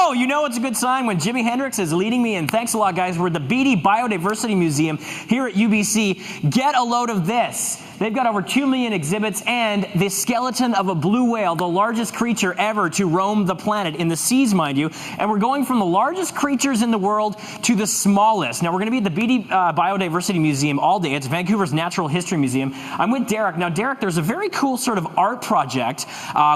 go. You know it's a good sign when Jimi Hendrix is leading me, and thanks a lot, guys. We're at the Beaty Biodiversity Museum here at UBC. Get a load of this. They've got over 2 million exhibits and the skeleton of a blue whale, the largest creature ever to roam the planet, in the seas, mind you. And we're going from the largest creatures in the world to the smallest. Now, we're going to be at the Beaty Biodiversity Museum all day. It's Vancouver's Natural History Museum. I'm with Derek. Now, Derek, there's a very cool sort of art project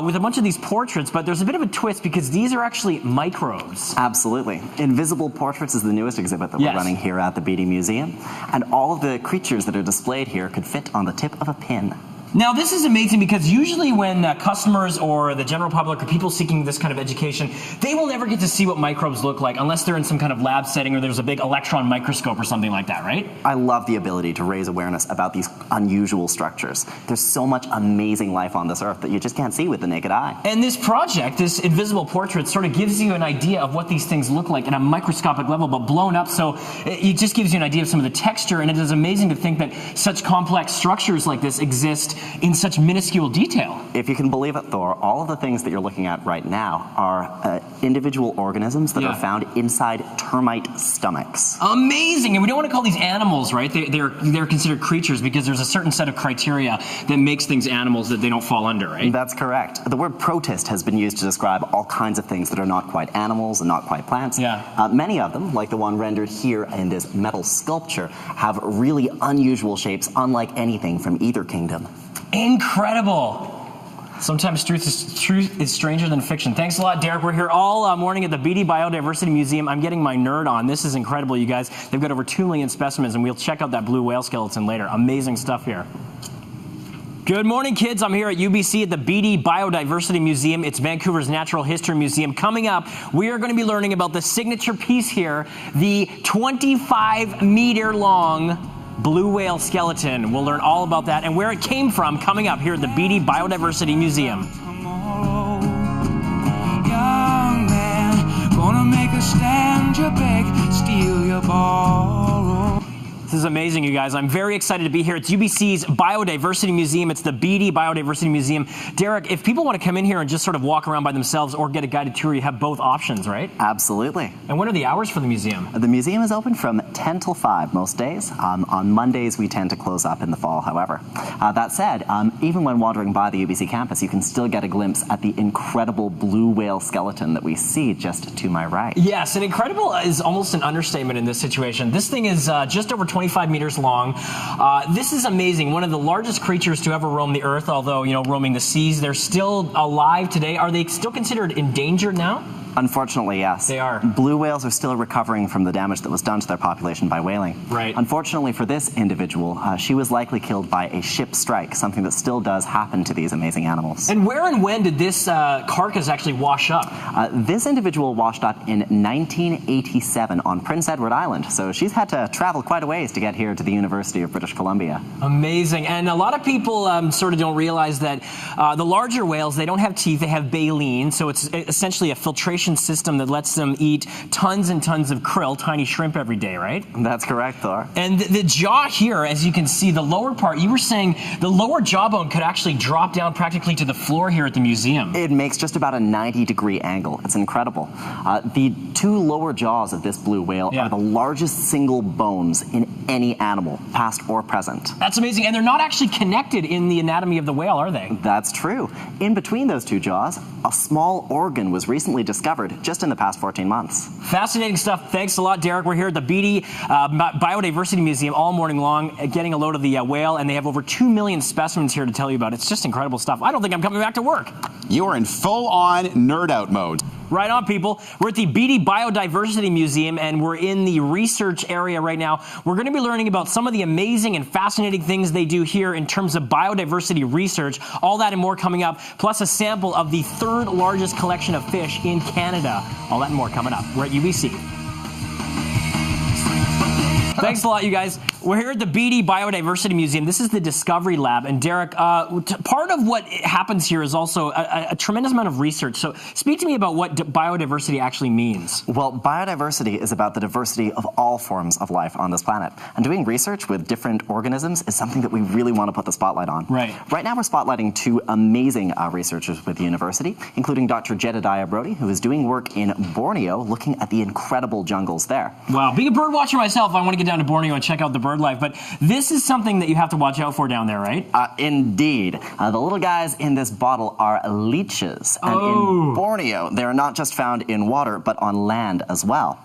with a bunch of these portraits, but there's a bit of a twist because these are actually microbes. Absolutely. Invisible Portraits is the newest exhibit that we're running here at the Beaty Museum. And all of the creatures that are displayed here could fit on the tip of a pin. Now, this is amazing because usually when customers or the general public or people seeking this kind of education, they will never get to see what microbes look like unless they're in some kind of lab setting or there's a big electron microscope or something like that, right? I love the ability to raise awareness about these unusual structures. There's so much amazing life on this earth that you just can't see with the naked eye. And this project, this Invisible Portrait, sort of gives you an idea of what these things look like at a microscopic level, but blown up, so it just gives you an idea of some of the texture, and it is amazing to think that such complex structures like this exist in such minuscule detail. If you can believe it, Thor, all of the things that you're looking at right now are individual organisms that are found inside termite stomachs. Amazing! And we don't want to call these animals, right? They're considered creatures because there's a certain set of criteria that makes things animals that they don't fall under, right? That's correct. The word protist has been used to describe all kinds of things that are not quite animals and not quite plants. Many of them, like the one rendered here in this metal sculpture, have really unusual shapes unlike anything from either kingdom. Incredible. Sometimes truth is stranger than fiction. Thanks a lot, Derek. We're here all morning at the Beaty Biodiversity Museum. I'm getting my nerd on. This is incredible, you guys. They've got over 2 million specimens, and we'll check out that blue whale skeleton later. Amazing stuff here. Good morning, kids. I'm here at UBC at the Beaty Biodiversity Museum. It's Vancouver's Natural History Museum. Coming up, we are going to be learning about the signature piece here, the 25-meter-long blue whale skeleton. We'll learn all about that and where it came from coming up here at the Beaty Biodiversity Museum. Young man, gonna make a stand, you beg, steal your borrow. This is amazing, you guys. I'm very excited to be here. It's UBC's Biodiversity Museum. It's the Beaty Biodiversity Museum. Derek, if people want to come in here and just sort of walk around by themselves or get a guided tour, you have both options, right? Absolutely. And what are the hours for the museum? The museum is open from 10 till 5 most days. On Mondays, we tend to close up in the fall, however. That said, even when wandering by the UBC campus, you can still get a glimpse at the incredible blue whale skeleton that we see just to my right. Yes, and incredible is almost an understatement in this situation. This thing is just over 25 meters long. This is amazing. One of the largest creatures to ever roam the earth, although, you know, roaming the seas. They're still alive today. Are they still considered endangered now? Unfortunately, yes. They are. Blue whales are still recovering from the damage that was done to their population by whaling. Right. Unfortunately for this individual, she was likely killed by a ship strike, something that still does happen to these amazing animals. And where and when did this carcass actually wash up? This individual washed up in 1987 on Prince Edward Island, so she's had to travel quite a ways to get here to the University of British Columbia. Amazing. And a lot of people sort of don't realize that the larger whales, they don't have teeth, they have baleen, so it's essentially a filtration system that lets them eat tons and tons of krill, tiny shrimp, every day, right? That's correct, Thor. And the jaw here, as you can see, the lower part, you were saying the lower jawbone could actually drop down practically to the floor here at the museum. It makes just about a 90-degree angle. It's incredible. The 2 lower jaws of this blue whale are the largest single bones in any animal, past or present. That's amazing. And they're not actually connected in the anatomy of the whale, are they? That's true. In between those 2 jaws, a small organ was recently discovered just in the past 14 months. Fascinating stuff. Thanks a lot, Derek. We're here at the Beaty Biodiversity Museum all morning long, getting a load of the whale, and they have over 2 million specimens here to tell you about. It's just incredible stuff. I don't think I'm coming back to work. You are in full-on nerd-out mode. Right on, people. We're at the Beaty Biodiversity Museum, and we're in the research area right now. We're going to be learning about some of the amazing and fascinating things they do here in terms of biodiversity research. All that and more coming up, plus a sample of the 3rd largest collection of fish in Canada. All that and more coming up. We're at UBC. Thanks a lot, you guys. We're here at the Beaty Biodiversity Museum. This is the Discovery Lab. And Derek, part of what happens here is also a tremendous amount of research. So speak to me about what biodiversity actually means. Well, biodiversity is about the diversity of all forms of life on this planet. And doing research with different organisms is something that we really want to put the spotlight on. Right. Right now we're spotlighting two amazing researchers with the university, including Dr. Jedediah Brody, who is doing work in Borneo, looking at the incredible jungles there. Wow. Being a bird watcher myself, I want to get down to Borneo and check out the bird life, but this is something that you have to watch out for down there, right? Indeed. The little guys in this bottle are leeches. And in Borneo, they're not just found in water, but on land as well.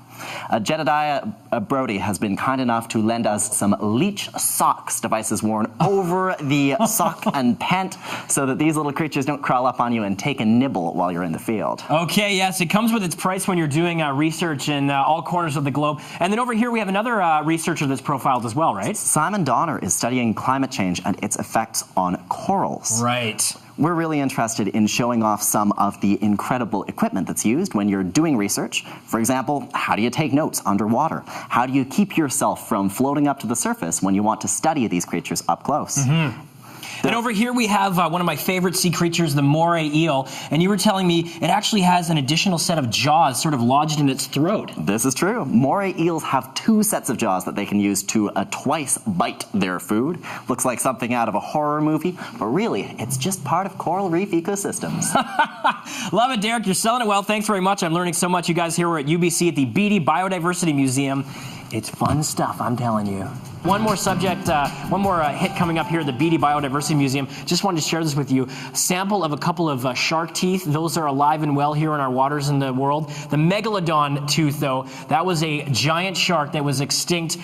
Jedediah Brody has been kind enough to lend us some leech socks, devices worn over the sock and pant, so that these little creatures don't crawl up on you and take a nibble while you're in the field. Okay, yes, it comes with its price when you're doing research in all corners of the globe. And then over here we have another researcher that's profiled as well, right? Simon Donner is studying climate change and its effects on corals. Right. We're really interested in showing off some of the incredible equipment that's used when you're doing research. For example, how do you take notes underwater? How do you keep yourself from floating up to the surface when you want to study these creatures up close? And over here we have one of my favorite sea creatures, the moray eel. And you were telling me it actually has an additional set of jaws sort of lodged in its throat. This is true. Moray eels have two sets of jaws that they can use to twice bite their food. Looks like something out of a horror movie, but really, it's just part of coral reef ecosystems. Love it, Derek. You're selling it well. Thanks very much. I'm learning so much. You guys here are at UBC at the Beaty Biodiversity Museum. It's fun stuff, I'm telling you. One more subject, one more hit coming up here at the Beaty Biodiversity Museum. Just wanted to share this with you. Sample of a couple of shark teeth. Those are alive and well here in our waters in the world. The megalodon tooth, though, that was a giant shark that was extinct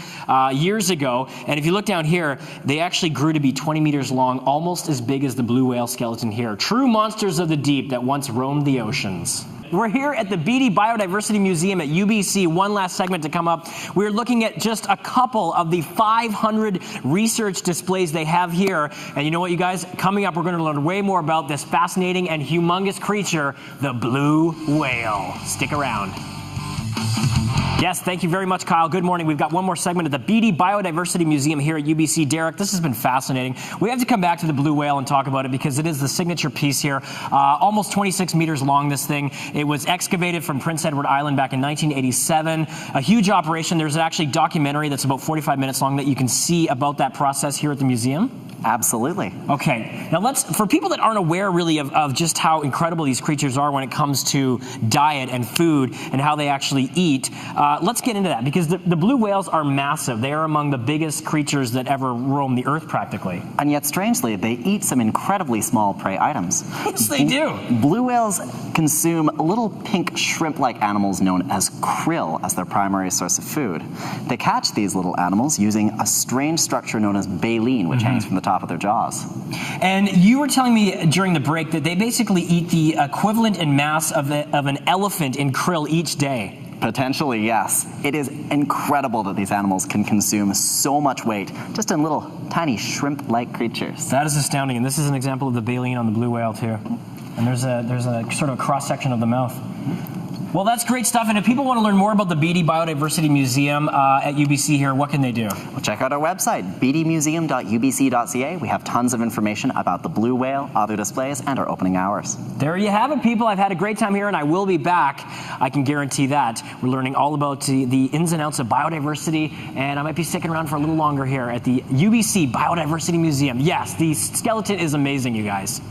years ago. And if you look down here, they actually grew to be 20 meters long, almost as big as the blue whale skeleton here. True monsters of the deep that once roamed the oceans. We're here at the Beaty Biodiversity Museum at UBC. One last segment to come up. We're looking at just a couple of the 500 research displays they have here. And you know what, you guys? Coming up, we're going to learn way more about this fascinating and humongous creature, the blue whale. Stick around. Yes, thank you very much, Kyle. Good morning. We've got one more segment at the Beaty Biodiversity Museum here at UBC. Derek, this has been fascinating. We have to come back to the blue whale and talk about it because it is the signature piece here. Almost 26 meters long, this thing. It was excavated from Prince Edward Island back in 1987. A huge operation. There's actually a documentary that's about 45 minutes long that you can see about that process here at the museum. Absolutely. Okay, now for people that aren't aware really of just how incredible these creatures are when it comes to diet and food and how they actually eat, let's get into that because the blue whales are massive. They are among the biggest creatures that ever roam the earth practically. And yet, strangely, they eat some incredibly small prey items. Yes, they do. Blue whales consume little pink shrimp-like animals known as krill as their primary source of food. They catch these little animals using a strange structure known as baleen, which hangs from the top of their jaws. And you were telling me during the break that they basically eat the equivalent in mass of an elephant in krill each day. Potentially, yes. It is incredible that these animals can consume so much weight just in little tiny shrimp-like creatures. That is astounding, and this is an example of the baleen on the blue whale too. And there's a sort of cross-section of the mouth. Well, that's great stuff. And if people want to learn more about the Beaty Biodiversity Museum at UBC here, what can they do? Well, check out our website, beatymuseum.ubc.ca. We have tons of information about the blue whale, other displays, and our opening hours. There you have it, people. I've had a great time here, and I will be back. I can guarantee that. We're learning all about the ins and outs of biodiversity, and I might be sticking around for a little longer here at the UBC Biodiversity Museum. Yes, the skeleton is amazing, you guys.